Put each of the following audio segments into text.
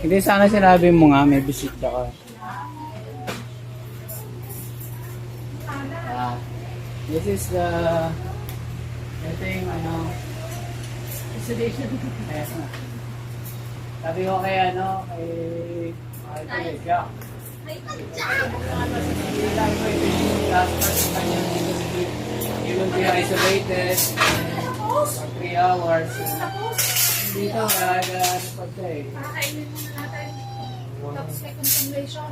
Hindi sana sinabi mo nga, may bisita ka. This is the... Ito yung ano... Isolation. Sabi ko kay ano, kay Jack. You will be isolated for 3 hours. Dito, ano pa siya eh. Kakainin muna natin. Tapos may contemplation.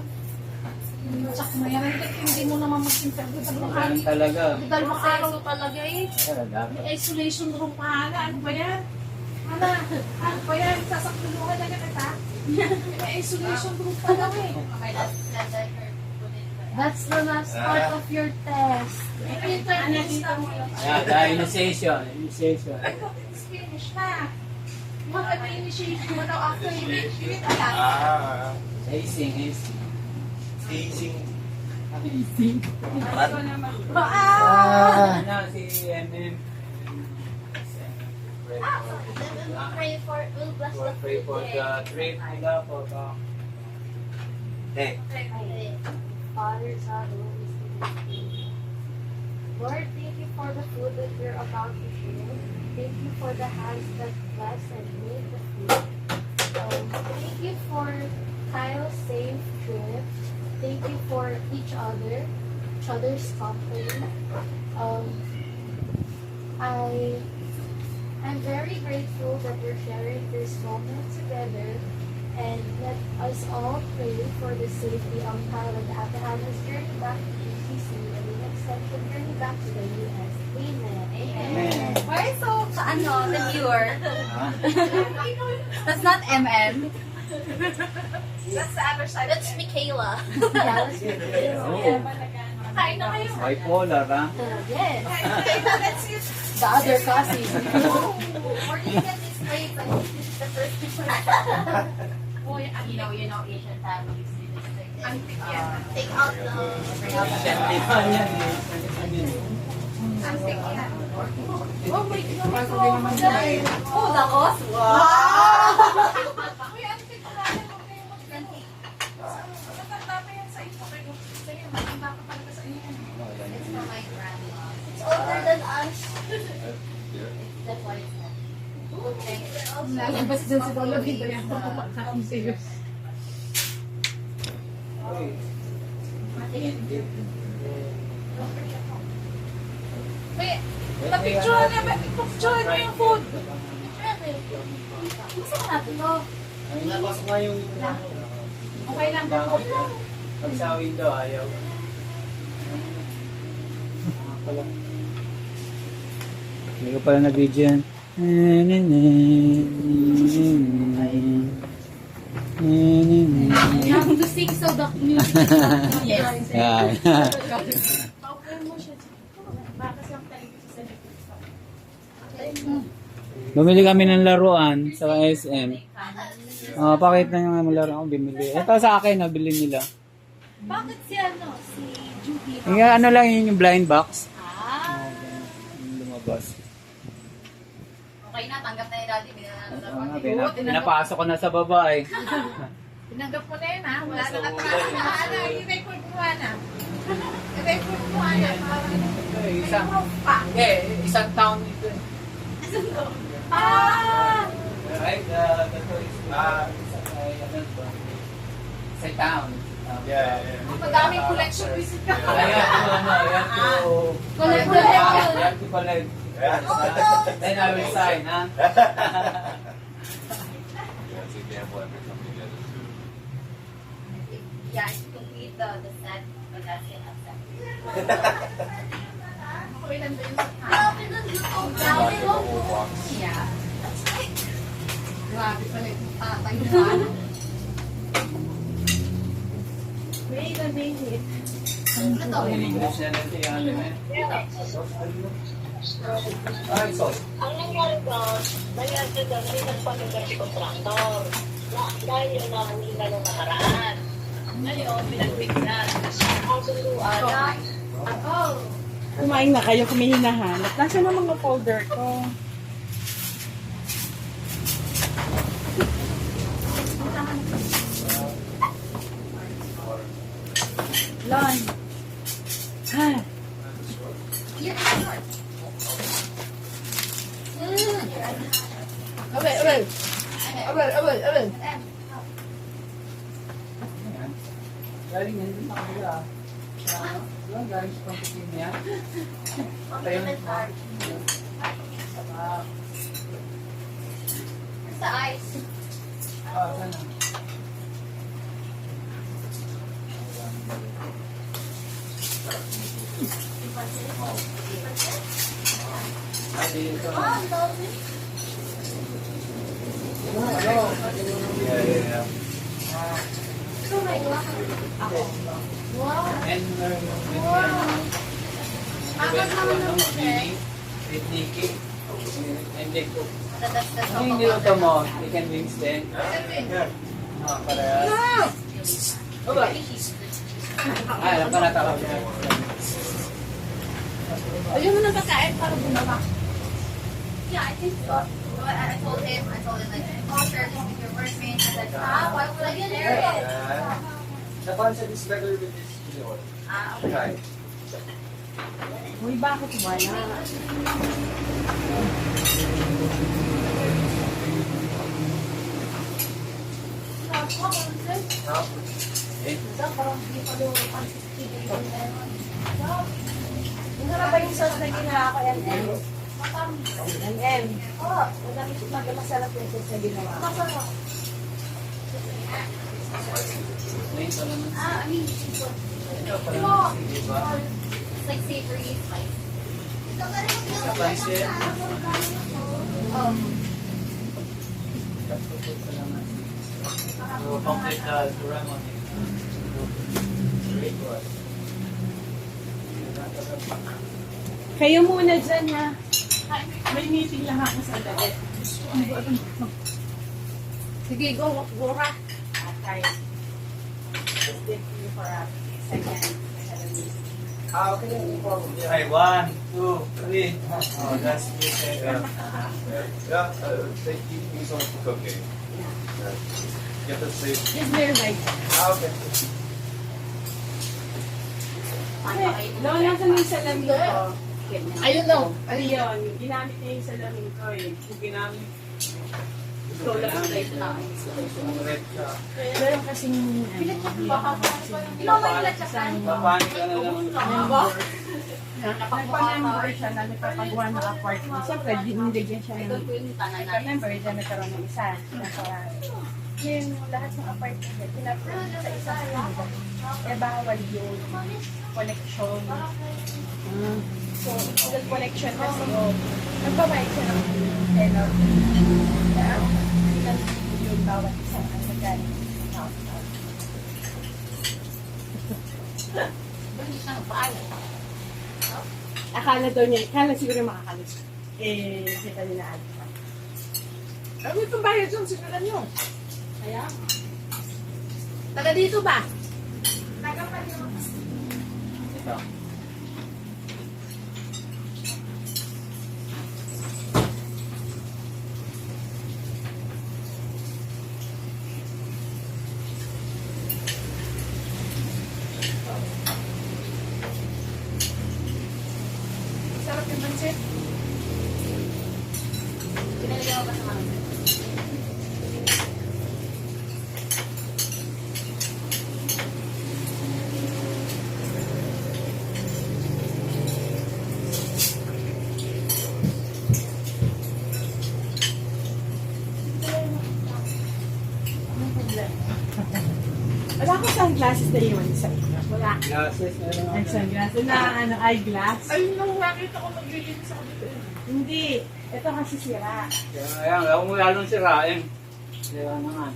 Tsak mo yan. Hindi mo naman mag-interview. Ganun talaga. Dalawang araw talaga eh. Dapat. May isolation room pa, Hana. Ano ba yan? Hana, ano ba yan? Sasakuluhan na kita. May isolation room pa lang eh. That's the last part of your test. Yeah, the initiation. It's finished na. Mag-initiation mo daw after initiate. Hazing. Ano si MM? We'll Pray for the trip nila po. Father, Son, Holy Spirit. Lord, thank you for the food that we're about to share. Thank you for the hands that bless and made the food. Thank you for Kyle's safe trip. Thank you for each other's company. I'm very grateful that we're sharing this moment together, and let us all pray for the safety of Kyle and Ate Hannah's journey back to UCC and the extension journey back to the US. Amen. Amen. Why so, the viewer? That's not MM. That's the other side. That's Michaela. Yeah, that's Michaela. Kain na kayo. Bipolar, ha? Yes. That's it. The other cousin. Where do you get this flavor? This is the first time. Uy, You know, Asian families do this thing. ang tikyan. Take out the... Ang tikyan. Oh my God. Oh, the cost? Wow! Uy, ang tikyan. Matanda pa yan sa ito. Sa'yo, matanda pa talaga sa inyo. It's for my grandma. It's older than us. That's why it's not. Okay. Lalabas dyan si Lolo dito yan. Ang serious. Uy, napicturean niya ba? Picturean mo yung food. Gusto mo natin to? Napasok nga yung... Okay lang ba? Pag sa window, ayaw. Hindi ko pala na-video yan. You have to sing so the music is not Yes. Yan. Paupuin mo siya. Baka siyang tayo sa Bumili kami ng laruan sa SM. Pakita nyo nga yung laruan ko bimili. Ito sa akin, nabili nila. Bakit si si Judy? Yung ano lang yun yung blind box. Ah, Yung lumabas. Okay na, tanggap na ni Daddy. Pinapasok ko na sa baba eh. Tinanggap mo na yun ha. Wala na katraso na. Ano, i-record mo na. I-record mo na. Isang town ito eh. Ah! Right? The tourist sa town. Madaming collection visit ka. You have to collect. Then I will sign, ha? Yeah, you can eat the set, but that's it. Ako ilan ba yun sa Yeah. Grabe pala yung tatay mo. Wait a minute. In English na lang siya, ano eh. Ang nangyari ba, nangyari daw na nagpapagawa si kontraktor. Dahil yung nahuli na nung nakaraan. Ngayon, pinagbigyan. Ang sunduan na, Kumain na kayo, kung may hinahanap. Nasaan ang mga folder ko? Lon. Ha? Abel. Ayan. Galing yan din sa kabila. Doon, galing sa pampitin niya. Tayo na. Sa ice. Sana. Ay, dito. Oh, lovely. Yeah. Oh my God. Wow. And with Nikki. And they cook. That's Ano yung niluto mo? Chicken wings din? Parehas. Alam ko na tawag niya. Ayun mo nang kakain para bumaba. Yeah, I think so. I told him like, oh, share this with your workmates. I said, why would I share it? The concept is better with this video. Okay. Uy, bakit wala? Ano na ba yung sauce na ginawa ko, MM? MM. Oo. Masarap yung sauce na ginawa ko. Masarap. Ngayon pa naman. I mean, it's like savory spice. Sa pansit. So, complete the ramen. Great one. Kayo muna dyan, ha? May meeting lang ako sa dali. Sige, go. Gura. Guys, just give me for a second. Okay, Okay, 1, 2, 3. Oh, that's 3 seconds. yeah, they keep me on cooking. Get the sleep. Just very like, Okay. Lola, nasan yung salamin ko? Ayun lang. Ayun, ginamit niya yung salamin ko eh. Yung ginamit. Lola, like na. Sumunod siya. Meron kasing, Papanik ka na naman. nagpa-member siya na nagpapagawa ng apartment. Siyempre, dinigyan siya ng member, dyan nagkaroon ng isa. Yung lahat ng apartment niya, pinapagawa sa isang member. Eh, bawal yung collection. So, illegal collection kasi nagbabayad siya ng tenor. Ilan yung bawat isa ang nagaling sa house. Akala daw niya, akala siguro makakalis. Eh, kita nila agad. Ano itong bayad yung sigaran nyo? Kaya, Taga dito ba? Ito. Sarap yung pansit. Pinalagyan ko ba sa mga? wala akong sunglasses na iwan sa inyo. Wala. Glasses na lang. Ay, sunglasses na eyeglass. Ayun nung nakita ko maglilinis ako dito. Hindi. Ito kasi sira. Kaya, huwag mo lalong sirain. Kaya naman.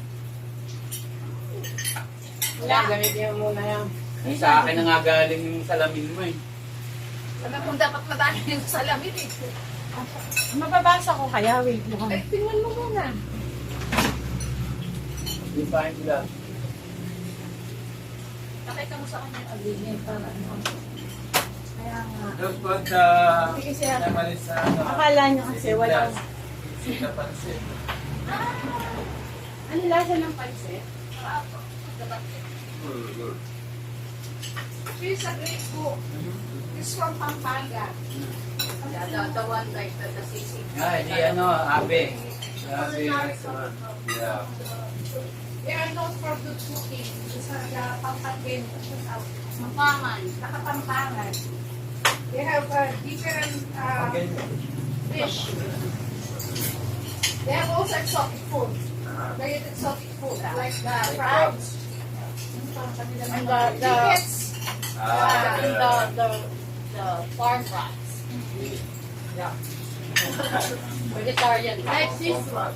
Yan, gamitin mo muna yan. Ay, sa akin na nga galing yung salamin mo eh. Sabi kung dapat madali yung salamin eh. Mababasa ko kaya. Wait mo. Eh, tingnan mo muna. Yung pahin sila. Nakita mo sa kanya yung agreement para ano. Kaya nga. Those pag Hindi kasi ako. namalis sa Akala nyo kasi walang... Sita pansit. Ano lasa ng pansit? She's a great cook. She's from Pampanga. Yeah, the one like the sisig. Di ano, Abe. Abe restaurant. Yeah. They are known for good cooking. Sa Pampanga. Mampangan. Nakapampangan. They have different fish. They have also exotic food. Very exotic food. Like the fries. And the Chickens. the farm fries. Yeah. Vegetarian. Like this one.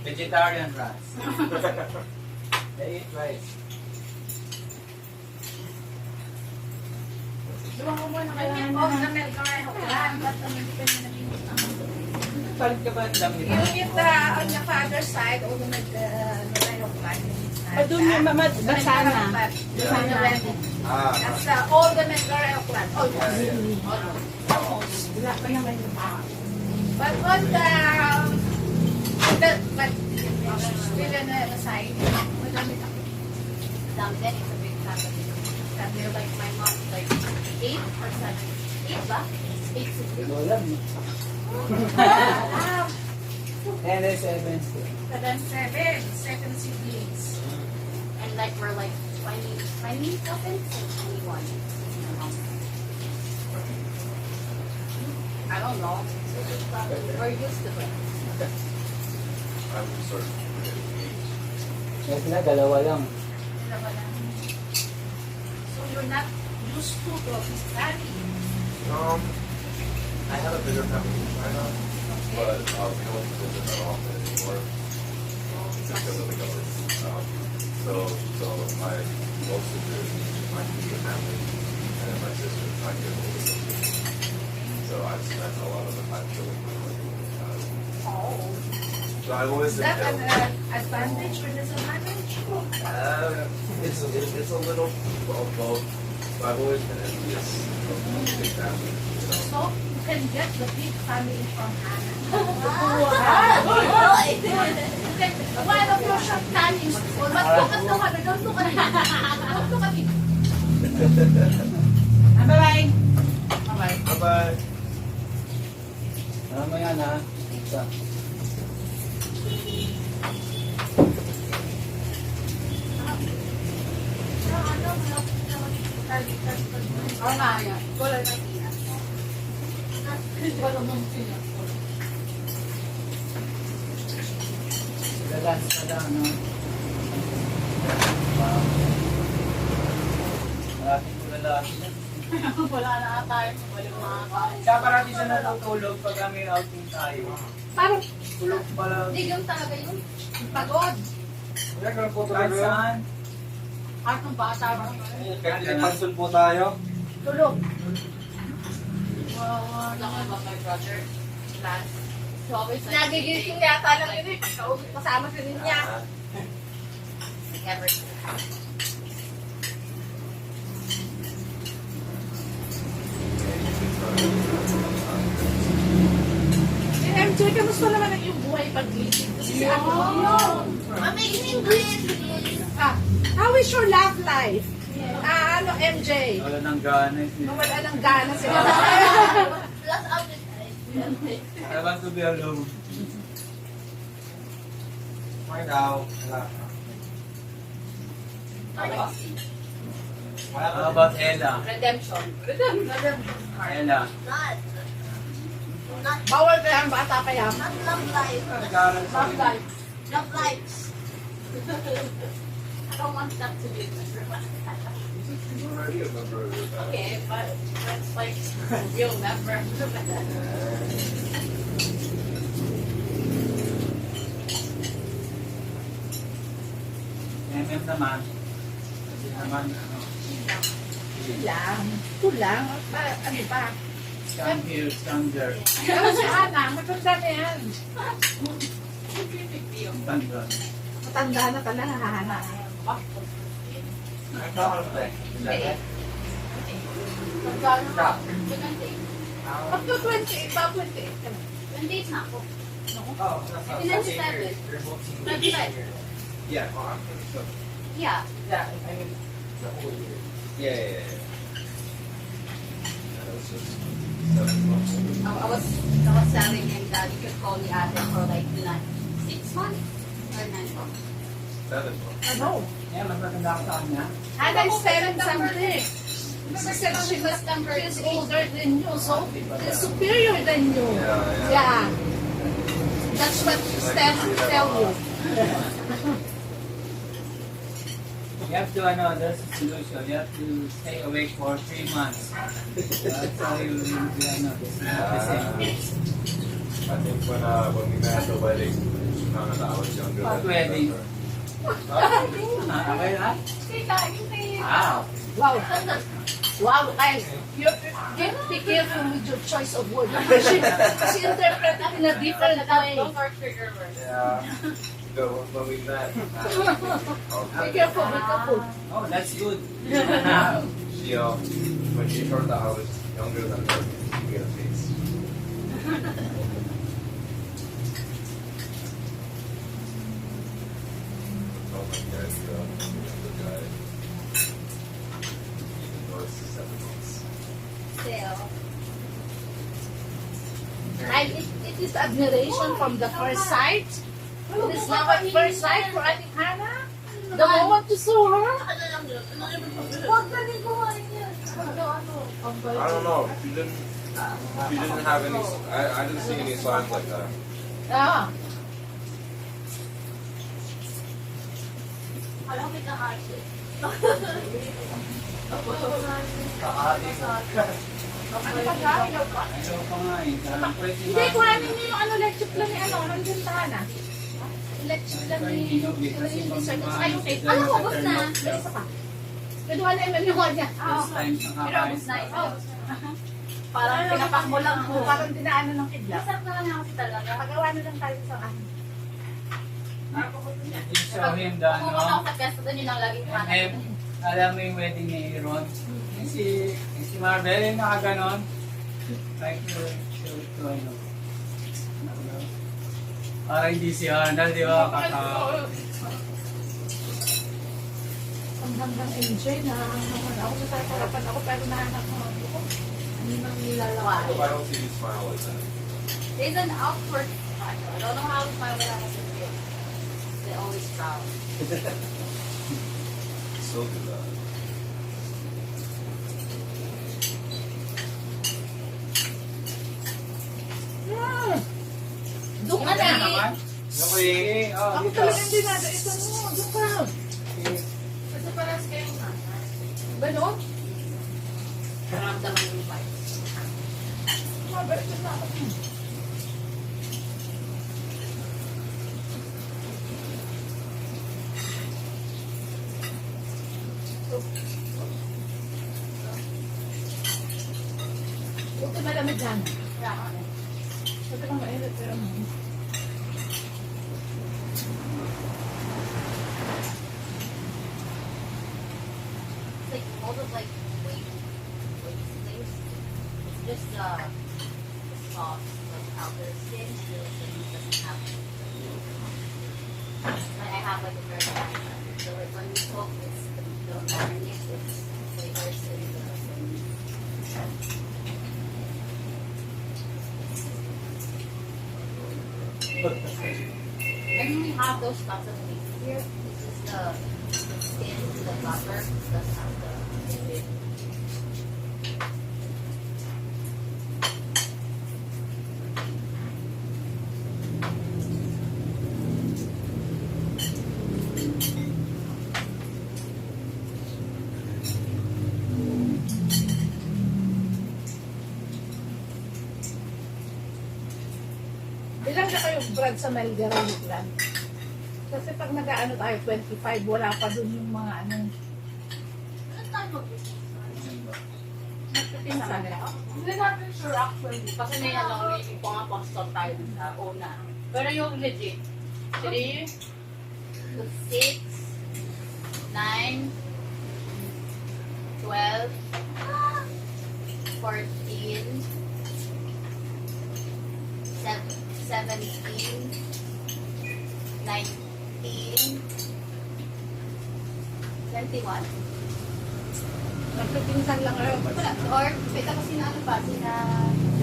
Vegetarian rice. They eat rice. Luwang mo muna kailangan of the Melgarejo clan. But Palit ka ba ang damit? you get on the father side of the Melgarejo clan. Doon yung mama, basana. Basana. Ah. That's all the Melgarejo clan. Almost. Wala pa naman yung But on the but still on the side, madami ka. Then it's a big family. Family like my mom, like 8 or 7. 8 ba? 8 siblings. Wala. Ah, 10 and 7. seven siblings. And like we're like 20 cousins and 21. I don't know. We're used to it. I'm sort of. Kaya sila, dalawa lang. So you're not used to this family. I have a bigger family in China, but we don't visit that often anymore because of the government. So my most sister is my bigger family, and then my sister is my older sister. So I've spent a lot of the time chilling with my Oh. So I've always Is been that an advantage or disadvantage? it's a little of both. So I've always been envious of my big family. You know? So you can get the big family from Hannah. One of your shortcomings. But look at the one. Don't look at me. Don't look at me. Bye-bye. Bye-bye. Bye-bye. Ano mo yan, ha? Isa. Oo nga, yan. Wala na sila. Wala na sila. Lalans ka lang, no? Wow. Maraming ko lalaki na. Wala na ata yung walang mga kain. Kaya parati siya natutulog pag kami outing tayo. Parang Tulog pala. Digam talaga yun. pagod. Kahit saan. Kahit ng bata ba? Pansul po tayo. Tulog. Laki ba my brother? Last. So always like, Nagigising yata lang yun eh. Pagkaubit kasama sa niya. ever. MJ, kamusta naman ang iyong buhay pag-isip? Kasi ako, Amazing bliss! how is your love life? Ano, MJ? Wala nang gana. Wala nang gana sila. Plus appetite. I want to be alone. Now. How about Ella? Redemption. Ella. Bawal kaya ang bata pa yan. Not love life. Love life. Love lives. I don't want that to be Already a member of your family. okay, but that's like real member. MM naman. Kasi naman, ano, Ito lang. Ano ba? scam here, scam there. Pero si Hana, matanda na yan. Tanda. Matanda na talaga, Hana. Magkano na? Up to 28, ba 28 ka na? 28 na ako. Oh, Pinag-7. 25. yeah. Yeah. Yeah, I mean, the whole year. Yeah. That was just 7 months. I was telling him that you could call me ate for like 6 months or 9 months. 7 months. Ano? Yeah, mas maganda ako sa kanya. And I said something. Remember, she was number She's older than you, so she's superior than you. Yeah. Yeah. That's what Steph tell you. You have to, there's a solution. You have to stay awake for 3 months. That's how you will be, this is not the same. I think when we met at the wedding, she found out that I was younger What than wedding? her. Okay na? Wow. Wow. Wow, guys. You be careful with your choice of word. She interpreted it in a different way. Yeah. So when we met, Be careful, be careful. Oh, that's good. she when she heard that I was younger than her, she made a face. Oh my God, the guy. Even though it's 7 months. Still. And it is admiration from the first sight. It is love at first sight for Ate Hannah. The moment you saw her. Huwag ka din kumain yan. I don't know. She didn't have any. I didn't see any signs like that. Ah. Ano pa ka? Ayaw pa nga eh. Parang pwede Hindi, kuhanin niyo yung leche plan ni nandun sa Hana. Leche plan ni saka yung cake. Ano, ubos na? May isa pa. Kinuha na yung niya. First time sa Pero kakain. ubos na ito. Parang pinapak mo lang. Parang dinaanan ng kidlat. Masarap na lang ako talaga. Pagawa na lang tayo sa akin. You show him the Pumunta ako sa pesta doon, yun ang laging And panat. then, alam mo yung wedding ni Ron? Si Marvel yung nakaganon. Like, parang hindi si Arnold, di ba? Ang hanggang enjoy na ako sa tatarapan ako pero nahanap ko ako. Ano nang nilalawa? I don't see you smile like that. There's an awkward factor. I don't know how to smile when I was a kid. They always proud. So do that. Doon ka na. naman? Okay. Oh, Ako dito. talagang dinadaitan mo. Doon ka. Kasi parang kayo na. Ganon? Naramdaman yung vibes. Mabalik na ako. Buti malamig yan. Buti kang mainit pero It's like all of like weight things. It's just the soft, like outer skin feels like it doesn't have. Like I have like a very bad texture. So like when we cook, it's the marinade, it's flavors in the. I mean, we have those lots of things here. It's just the skin, the butter, doesn't have the. Bilang na kayo Brad sa Melgarayot lang. Kasi pag nag-ano tayo, 25, wala pa dun yung mga ano. Nagpipinsan na. Hindi natin sure actually. Kasi may may pang-apostle tayo sa una. Pero yung legit, 3, 6, 9, 12, 14, 17, 19, 20, 21? Nagpipinsan lang ako. Wala. Or, may tapos sina ano pa? Sina...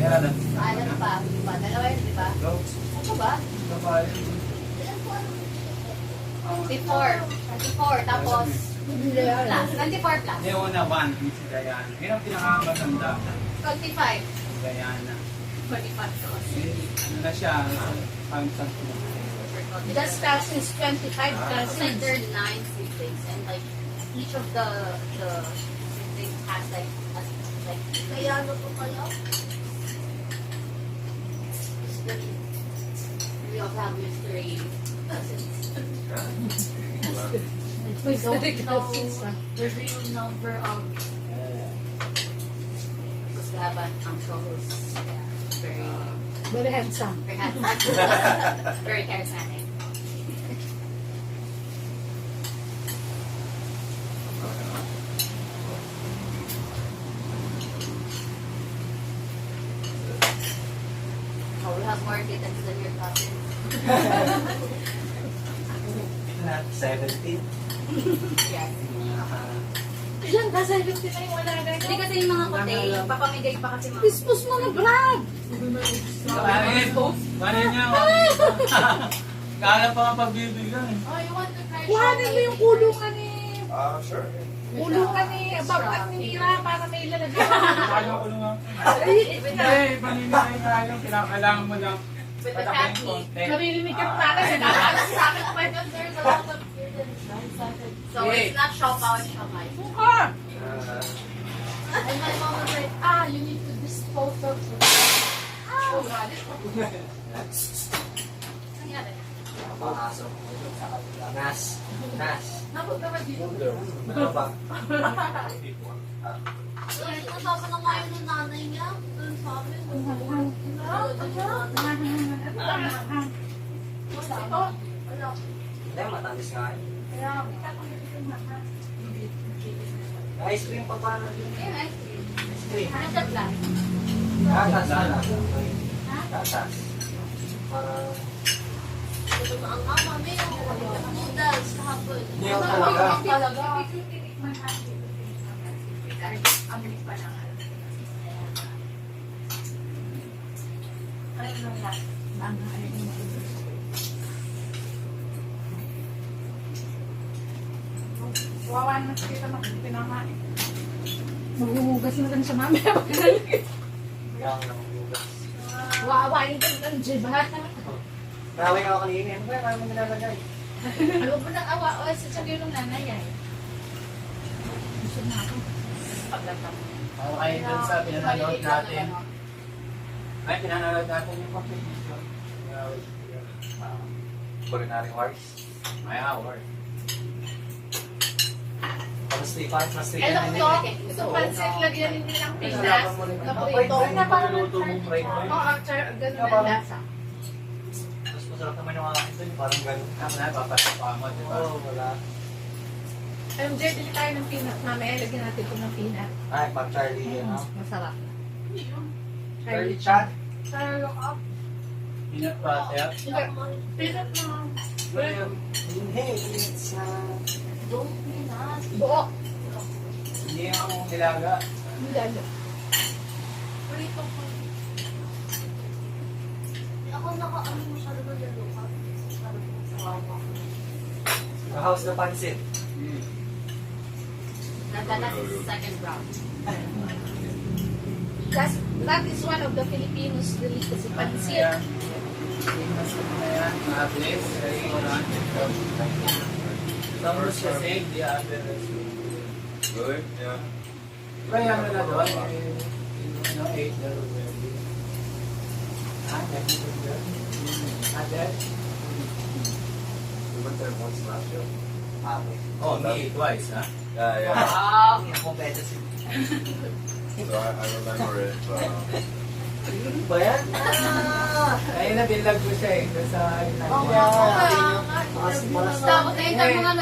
Kaya lang. Alan pa, di ba? Dalawa yun, di ba? No? Ano ba? Kapal. 24. 24. Tapos, plus. 24 plus. Hindi, una, 1. Si Diana. Yun ang pinakamatanda. 25. Si Diana. 25 plus. Ano na siya? Pang-isang Just cousins, 25 It's like cousins. there are 9 siblings, and like each of the siblings has like kaya ano po kayo? We also have mystery cousins. We don't don't know know the real number of. Because we have an uncle who's very very handsome. very handsome, very charismatic. Oh, we have more kittens than your cousins. 17. Yes. Diyan, kasi 50 na yung wala na. Hindi kasi yung mga kote, papamigay pa kasi mga. Dispos mo na, Brad! Ano niya? Kala pa nga pagbibigyan. Oh, you want to try Kuhanin mo yung kulungan ni... Sure. Kulungan ni Babat ni Mira para may lalagyan. Kala ko naman. Eh, paninigay nga yung kailangan mo lang. with the Patakin cat ko. meat. Naririnig ka pa rin. Nakaalas sa akin pa yun. There's a lot of kittens. So it's not shop out, shop out. Buka! And my mom was like, you need to dispose of it. Oh, God. Nangyari. Napagkama dito. Nasama na nga yun ng nanay niya. Doon sa amin. Hindi, matamis nga yun. Ice cream pa paano din? Ice cream. Nasa glass. Gatas na. Gatas. Para... Ang mama, may noodles kahapon. Hindi ako talaga. Talaga. Wawa naman sa kita pinakain. Maghuhugas na rin sa mami. Hindi ako nakuhugas. Wawa yung ng jiba. Naway ako kanina. Ano ba yung kaya mo nilalagay? Ano ba nang awa? O, sasabihin ng nanay ay. Gusto na ako. Paglatang. Okay, dun sa pinanood natin. Ay, pinanood natin yung coffee. Culinary Wars. May hour. Pastikan Eh, din doktor, sa pansit, lagyan din ng pinas. Naprito. Pagluluto mong fried mo. Oo, actually, ganun ang lasa. Mas masarap naman yung akin doon. Parang ganun. Tama na, papasok mo, di ba? Oo, wala. Jay, bili tayo ng peanut. Mamaya, lagyan natin ito ng peanut. Ay, pag Charlie, ano? Masarap. Charlie Chan? Peanut butter. Peanut na. Hindi, it's Don't be nasty. Buo. Hindi yung nilaga. Hindi ano. Prito ko. Ako naka-ano masyado na lalo ka. Parang sa wawa. house na pansit. That's the second round. That is one of the Filipinos delicacy, pansit. Ayan. Tingnan sa mga yan. Mabilis. Very orange. Some was the same, the other is Really? Yeah. kaya mo na doon, no, 8 na already. That? We went there once last year. Okay. Oh, me twice, huh? Yeah, yeah. Ah, yung competitive. So I remember it. Ba yan? Ayun na, binlag ko siya eh. Kasi Tapos na-interview nga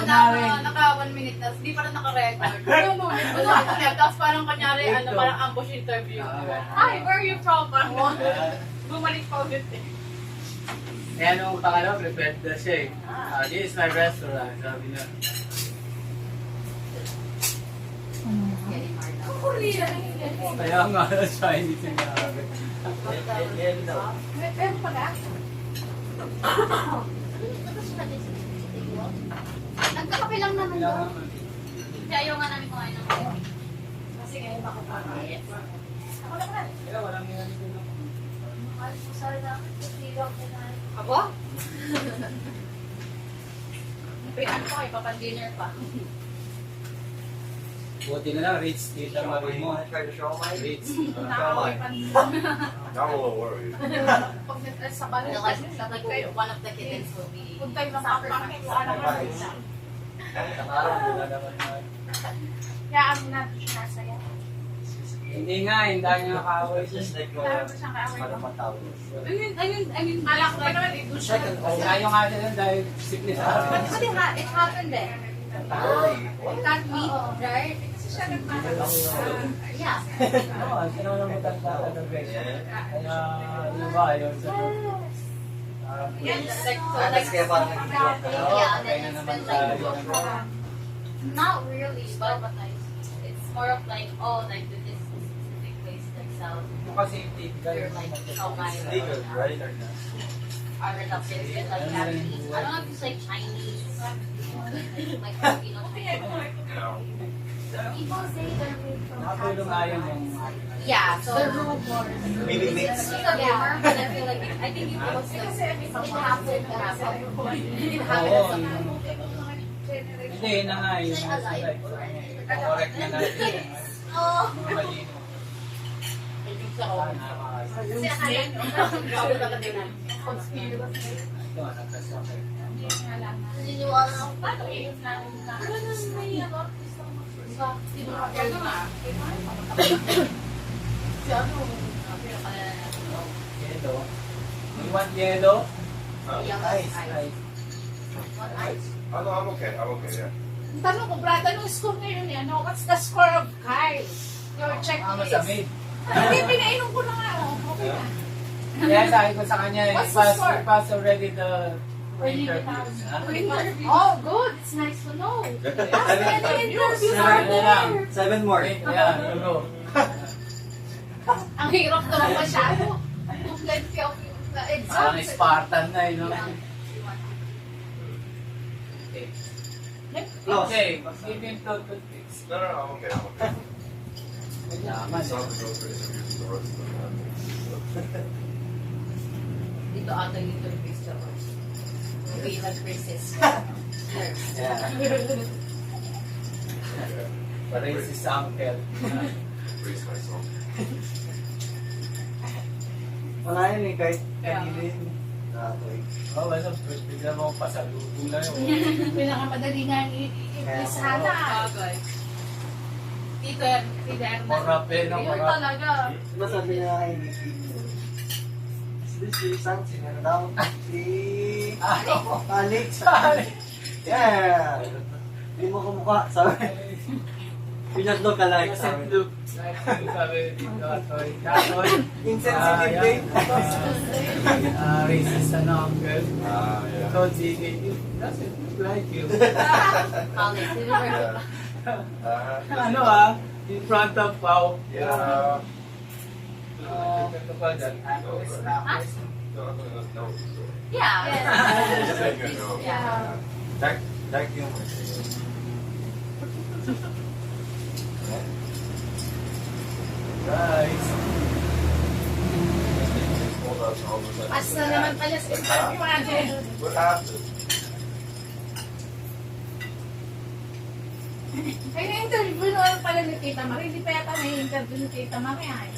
naka 1 minute na, hindi pa rin naka-record. Tapos parang kunyari, parang ambush interview. Hi, where are you from? Bumalik pa ulit eh. Kaya nung pangalawa, prepared na siya eh. This is my restaurant. Sabi niya. Kaya nga, Chinese yung namin. Yan daw. Meron pala. Nagkakape lang naman Kaya doon. nga. Kaya ayaw nga namin kumain ng kape. Kasi ngayon ako pa. Ako lang na. Kaya walang yan din ako. Almusal na kailangan kinain. Ako? Ano pa kayo, papan-dinner pa. Buti na lang, rich tita Marie mo. Try to show my Rich. Nakakaway pa. Now I'm a little worried. Pag nag-dress sa bahay, Like one of the kittens will be punta yung mga pangit. Ano naman isa. Nakarang wala naman na. Kaya ang natin siya nasaya. Hindi nga, hindi nga nakaway. It's just like Kaya ba siyang kaaway para mo? matawag. I mean, Kala ko pa naman, ito siya. Ayaw nga din dahil sickness sa akin. Kasi it happened eh. It can't meet, right? Kasi siya Yeah. Oo, sino naman matanda ka ng best? Kaya, yung ba, yung sa That's kaya parang nag-joke ka. yeah, and then it's been like, not really, but it's more of like, oh, like this specific place that sells. kasi hindi You're like, oh my It's legal, right? Or not? Are the biscuit like Japanese? I don't know if it's like Chinese, like Filipino. People say they're made from nakatulong nga yun yung Yeah, so Maybe mix. it's a rumor, but I feel like I think it was like something happened to happen. It happened oo, to someone. hindi, yun na nga yung correct na natin. Oh. Malino. Kasi akala nyo, grabe talaga din. Conspiracy. Ito, nagkasakay. Naniniwala ako pa. Yellow. You want yellow? Ice. Ice. Oh, no, I'm okay. I'm okay, yeah. Tanong ko, brad, anong score ngayon yan? No? What's the score of Kyle? Your Ang checklist. masamid. Hindi, pinainom ko na nga. Oh. Okay na. Kaya sabi ko sa kanya, What's the score? he passed already the interviews. Oh, good. It's nice to know. Interviews are Seven na lang. there. 7 more. Yeah, you go. Ang hirap naman masyado. Plenty of Parang exams. Spartan na, you know. Okay. Okay, give him two toothpicks. No, I'm okay. I'm okay. Yaman. It's not the go for interviews the rest of the time. Dito ata yung interviews sa boss. We have resist. Yeah. Racist uncle. Raise myself. Wala yun eh, kahit kanina yun. Nakatoy. Oh, basta bigla mo pasalubo na yun. Pinakamadali nga i-please sana. Tito Herman. Morape na Yun morape. talaga. Diba sabi niya kay Nikki, is this your son? Sino daw? Si Alex. Yeah. Hindi mo kumukha. Sabi. We just look alike. Innocent Sabi. look. Sabi dito, Atoy. Atoy. Insensitive din. Racist ano, uncle. Yeah. So, sige, it doesn't look like you. Alex. Ano in front of Pao. Yeah. Ito pa dyan. Actress, actress. No. Yeah. Just like you know. Yeah. Dark yung... Guys. Hold on, hold on. As na naman pala sa interview natin. What happened? Ay, na-interview naman pala ni Tita Marie. Hindi pa yata na-interview ni Tita Marie. Ay,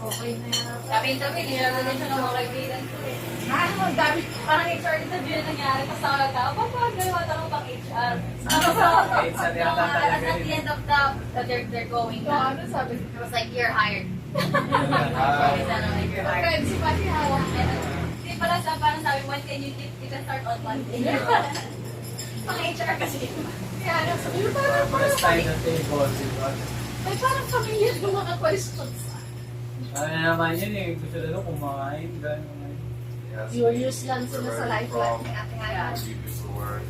okay na yan. Sabi nila din siya ng mga kaibigan ko eh. Ano, ang dami. Parang HR interview na nangyari, tapos tawag ka, papagawa ako pang HR. Tapos It's at yata at talaga the yun. end of they're going So, na. ano sabi? It was like, you're hired. Sabi sana like, you're hired. Friends, si Pati Hawa. Hindi pala sa parang sabi, when can you can start on Monday. Pang HR kasi. Kaya, ano, sabi, parang First time na table, diba? ay, parang familiar yung mga questions. Ano naman yun eh, gusto na kumain, gano'n. Yes. Curious lang sila sa life From ni Ate Haya. previous work.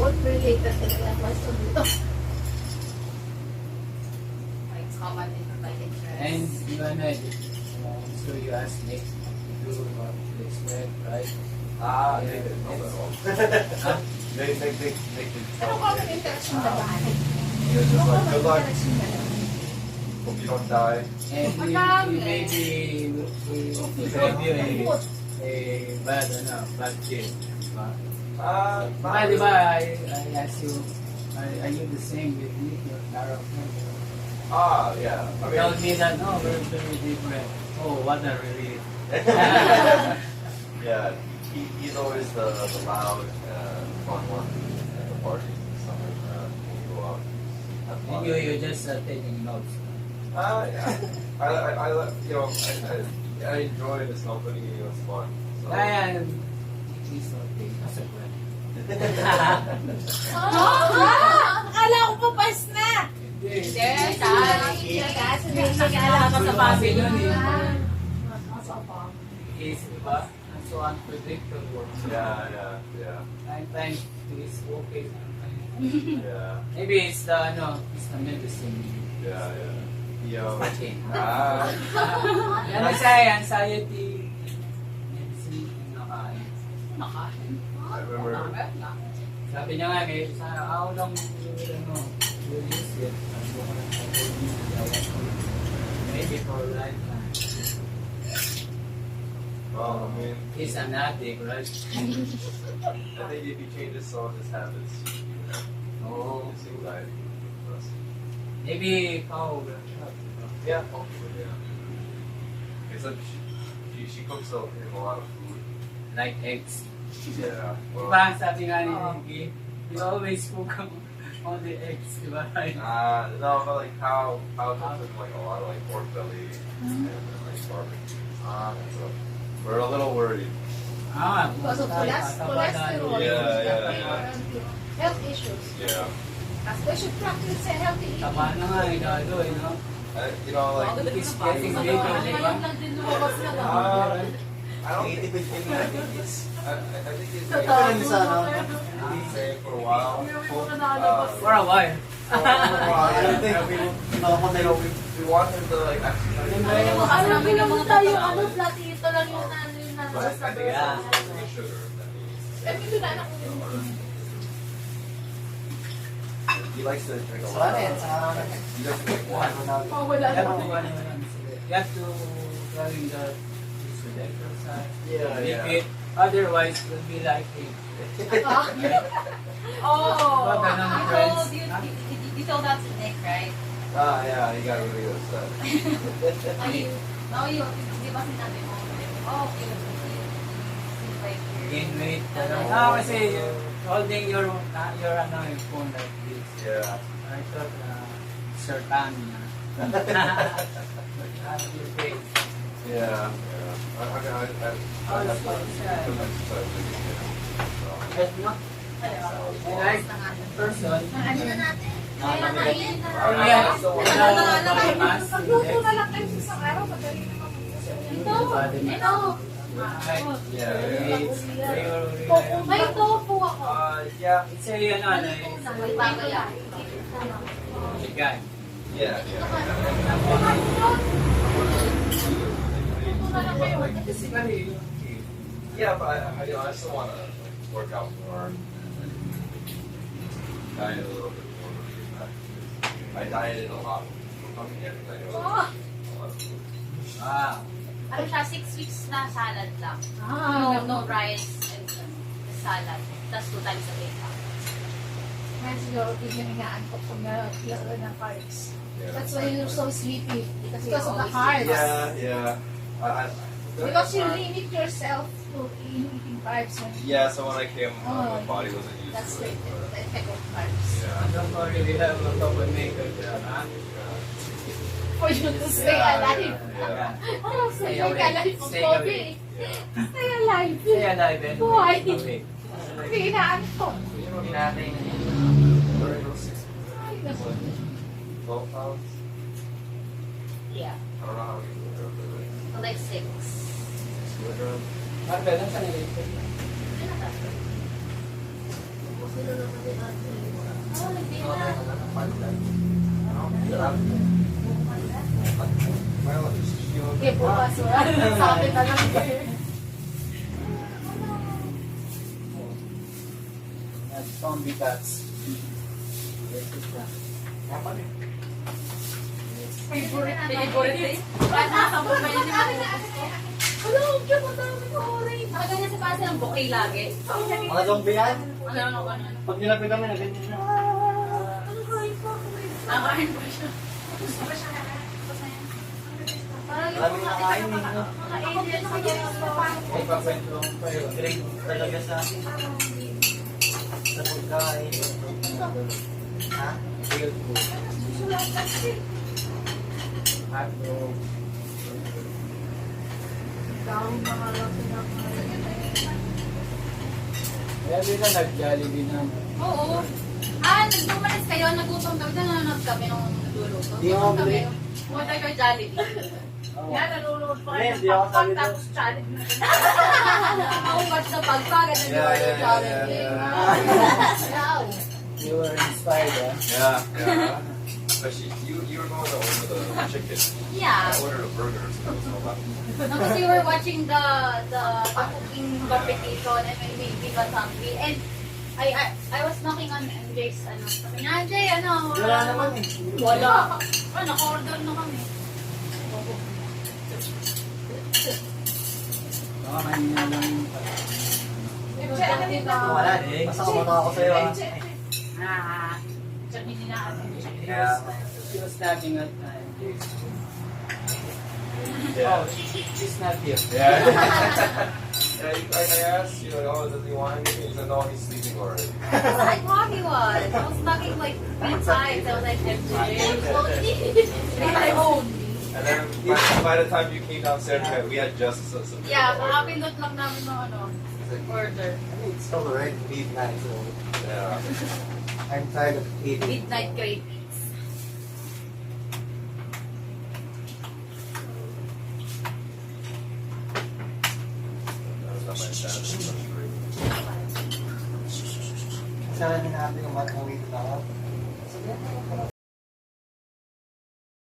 Food related talaga ang question dito. It's common in like interest. And you wanna, so you ask Nick to do expect, right? Ah, they didn't know that all. They did Ano common interest yung babae? He was just Ano like, common good luck, interest yung dalawa? hope you don't die. And we maybe we give you a bad, bad gift. Diba, diba, I asked you, are you the same with Nick, your Carol? Yeah. I Tell mean, me that, no, we're very different. Oh, what a relief. yeah, he's always the loud, fun one at the party and stuff like that. When we go out, have fun. And you're just taking notes. Yeah. I enjoy this company. It's fun. So. Kaya, he's okay. That's a friend. Akala ko pa pas na! Yes, Kasi may nag-aala ka sa Kasi baby. yun is, diba? So unpredictable. Yeah. Sometimes it's okay. Yeah. Maybe it's the, it's the medicine. Yeah. Medicine. Ah. Ano siya, anxiety. Medicine, nakain. Nakain. I remember. Sabi niya nga, how long will use it? Maybe for lifetime. Well, I mean, He's an addict, right? I think if he changes some of his habits, Oh, his anxiety will less. maybe how? Yeah, hopefully, yeah. It's like she cooks him a lot of food. Like eggs. Yeah. Well, Diba, sabi nga ni Nicky, you always cook on the eggs, diba? no, but like how cooks him like a lot of like pork belly and like barbecue. So we're a little worried. Because of cholesterol. Yeah. Health issues. Yeah. They should practice a healthy eating. Tama na nga, Ricardo, You know, like He's getting bigger, diba? I don't think I think it's. I think it's. Ito lang sa He's saying for a while. For a while. I think, We want him to like actually. Ano mo tayo, platito lang yung But I think Yeah. it's pretty sugar. He likes to drink a lot. He likes to drink wine. You have to doing the exercise. Yeah. If it, otherwise, it will be like a Oh, Wag ganun, you friends. told, you told that to Nick, right? Yeah, he got really upset. Di ba sinabi mo? Oh, okay. Seems like you're... gain weight. Kasi holding your phone like this. Yeah. I thought, certain. Your face. Yeah. I have to do exercise again. So. I like person. Ano na natin? Kaya kainin na. Oh, yeah. Magluto na lang kayo sa isang araw. Madali na may tofu ako. Yeah. It's a, chicken. Yeah. Yeah, but I still want to work out more. Diet a little bit more. I dieted a lot. Coming here, I know a lot of food. Wow. Ano siya, 6 weeks na salad lang. No rice and salad. That's 2 times a day. Kaya siguro yung inaantok pag nalaro ng carbs. Yeah. That's why you're so sleepy. Because of the carbs. Yeah. Because you limit yourself to eating carbs. So when I came, my body wasn't used That's to the it. effect of carbs. Yeah. Don't worry, we have a couple makers there, huh? For you to stay alive. Yeah. Oh, stay Stay awake. alive of Stay COVID. awake. Yeah. Stay alive. Stay alive and Why? awake. Hindi inaantok. Hindi natin. Ay, naku. 12 pounds? Yeah. I don't know how many kilograms. So like 6. Marga, nasa nilito? Okay, bukas wala. Sabi na lang kayo. At zombie cats. Favorite eh. Kahit nakasabog pa yun yung Ano, ang cute, ang dami ko orange. Nakaganyan si Pasi ng bouquet lagi. Mga zombie yan. Ano. Pag nilapit kami, naganyan na. Nakain pa siya. Maraming nakain eh. no? May pakwentong pa yun. Great talaga sa pagkain. Ha? Real food. Hotdog. Kaya din na nag-Jollibee na. Oo. Nagbumalis kayo, nagutom kami, nanonood kami nung nagluluto. Di ako Gutom bili. kami. Pumunta kayo Jollibee. Yan, nanonood pa Hindi, kayo hindi ako sabi doon. tapos challenge na. Nakaubat sa pagkagat ng Jollibee. Wow. You were inspired, huh? Yeah. Especially you were going to order the chicken. Yeah. I ordered a burger, so that was no bad. No, because we were watching the cooking competition and when we got hungry. And I was knocking on MJ's sabi niya, MJ, Wala naman eh. Wala. Naka-order na kami. Baka kanina lang yung Wala eh. Basta kumata ako sa'yo ha. Kaya, She was snapping at MJ's. Oh, she's not here. Yeah. I asked you, oh, does he want anything? He said, no, he's sleeping already. I thought he was. I was knocking like 3 times. I was like, MJ. And then by the time you came downstairs, we had just some. Yeah, kakapindot lang namin ng order. I mean, it's still already midnight, so Yeah. I'm tired of eating. Midnight cravings. That was not my dad. Sarili natin yung mga wait na ako.